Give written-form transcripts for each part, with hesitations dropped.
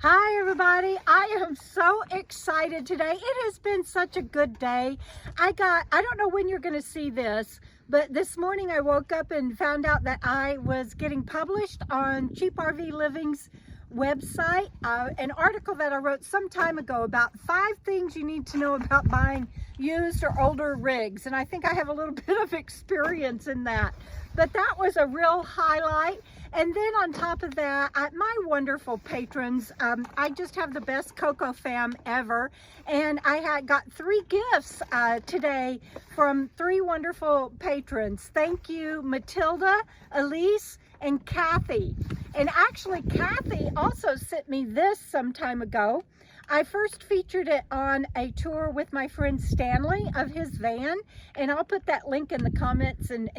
Hi everybody, I am so excited today. It has been such a good day. I don't know when you're going to see this, but this morning I woke up and found out that I was getting published on Cheap RV Living's website, an article that I wrote some time ago about 5 things you need to know about buying used or older rigs. And I think I have a little bit of experience in that. But that was a real highlight. And then on top of that, my wonderful patrons, I just have the best Coco fam ever. And I got 3 gifts today from 3 wonderful patrons. Thank you, Matilda, Elise, and Kathy. And actually, Kathy also sent me this some time ago. I first featured it on a tour with my friend Stanley of his van, and I'll put that link in the comments and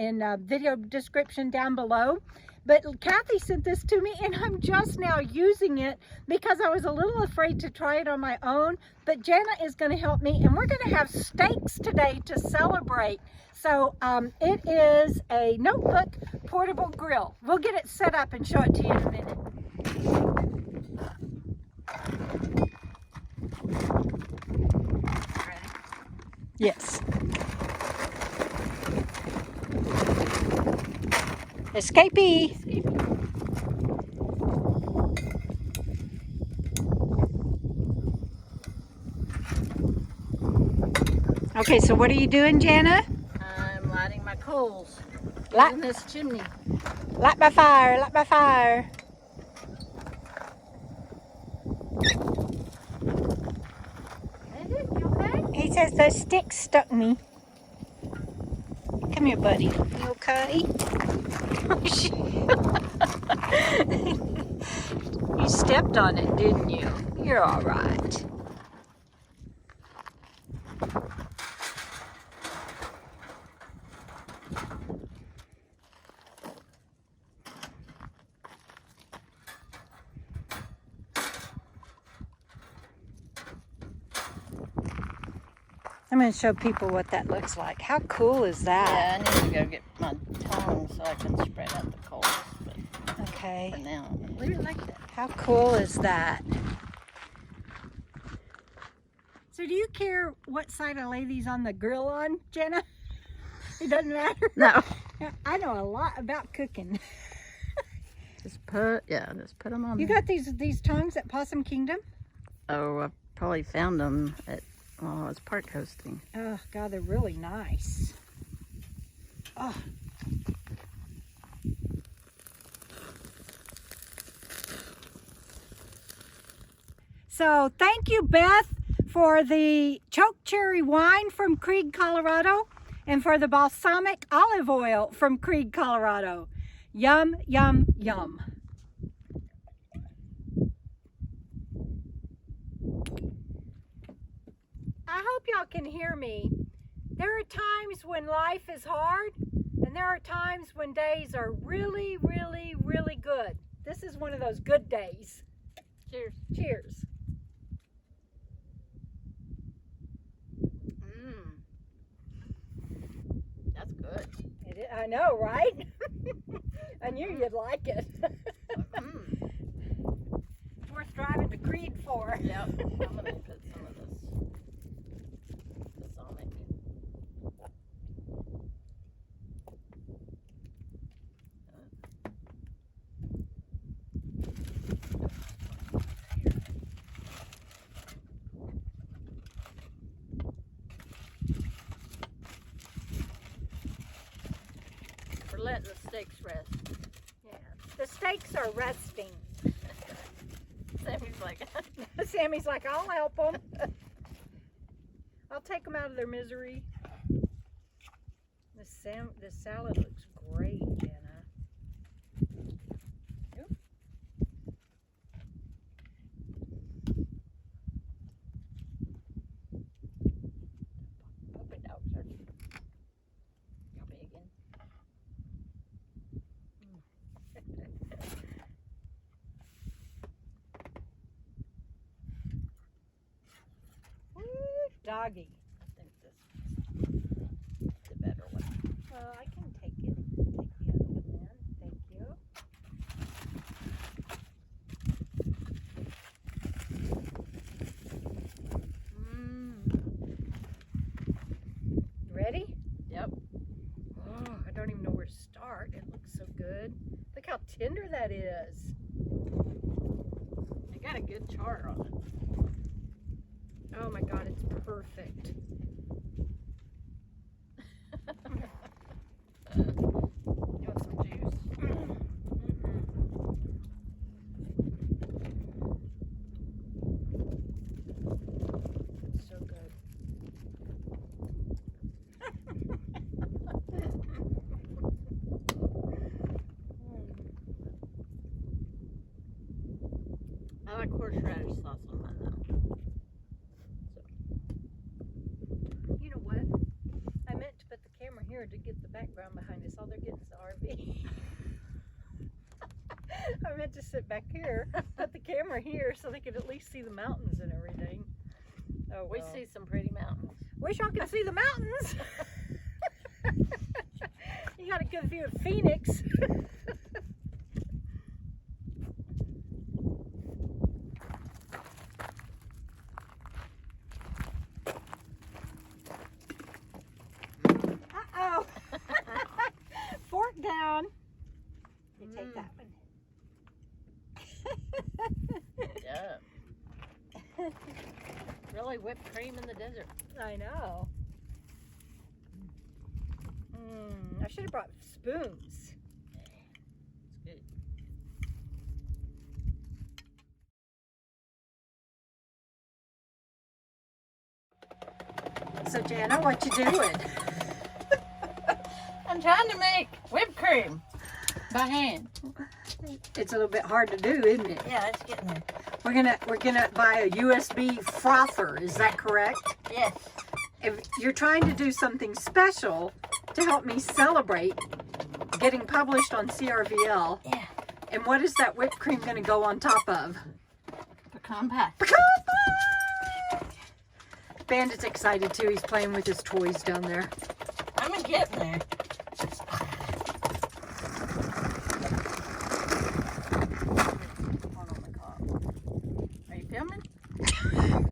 video description down below. But Kathy sent this to me, and I'm just now using it because I was a little afraid to try it on my own. But Jana is going to help me, and we're going to have steaks today to celebrate. So it is a notebook portable grill. We'll get it set up and show it to you in a minute. Ready? Yes. Escapee. Okay, so what are you doing, Jana? I'm lighting my coals in this chimney. Light my fire, light my fire. You okay? He says those sticks stuck me. Come here, buddy. You okay? You stepped on it, didn't you? You're all right. I'm going to show people what that looks like. How cool is that? Yeah, I need to go get my tongs so I can spread out the coals. But okay. for now, leave it like that. How cool is that? So do you care what side I lay these on the grill on, Jenna? It doesn't matter? No. I know a lot about cooking. Just put them on. You got these tongs at Possum Kingdom? Oh, I probably found them at, well, I was park hosting. Oh, God, they're really nice. Oh. So thank you, Beth, for the choke cherry wine from Krieg, Colorado, and for the balsamic olive oil from Krieg, Colorado. Yum, yum, yum. I hope y'all can hear me. There are times when life is hard, and there are times when days are really, really, really good. This is one of those good days. Cheers. Cheers. That's good. I know, right? I knew you'd like it. It's worth driving to Creed for. Yep. I'm going to put some of this balsamic. We're letting the steaks rest. Yeah. The steaks are resting. Sammy's like, I'll help them. I'll take them out of their misery. The salad looks great, Jenna. Oop. puppy dogs are vegan. Doggy. I think this is the better one. Well, I can take it. Take the other one then. Thank you. tender that is. It got a good char on it. Oh my God, it's perfect. You want some juice? So good. I like horseradish sauce on mine though. You know what? I meant to put the camera here to get the background behind us. All they're getting is the RV. I meant to sit back here, put the camera here so they could at least see the mountains and everything. Oh, We well. see some pretty mountains. Wish y'all could see the mountains. You got a good view of Phoenix. Uh-oh. Fork down. You take that one. Yeah. Really whipped cream in the desert. I know. I should have brought spoons. It's good. So Jana, what you doing? I'm trying to make whipped cream by hand. It's a little bit hard to do, isn't it? Yeah, it's getting there. We're gonna buy a USB frother. Is that correct? Yes. If you're trying to do something special to help me celebrate getting published on CRVL, Yeah. and what is that whipped cream going to go on top of? Pecan pie. Pecan pie! Bandit's excited too. He's playing with his toys down there. I'm getting there.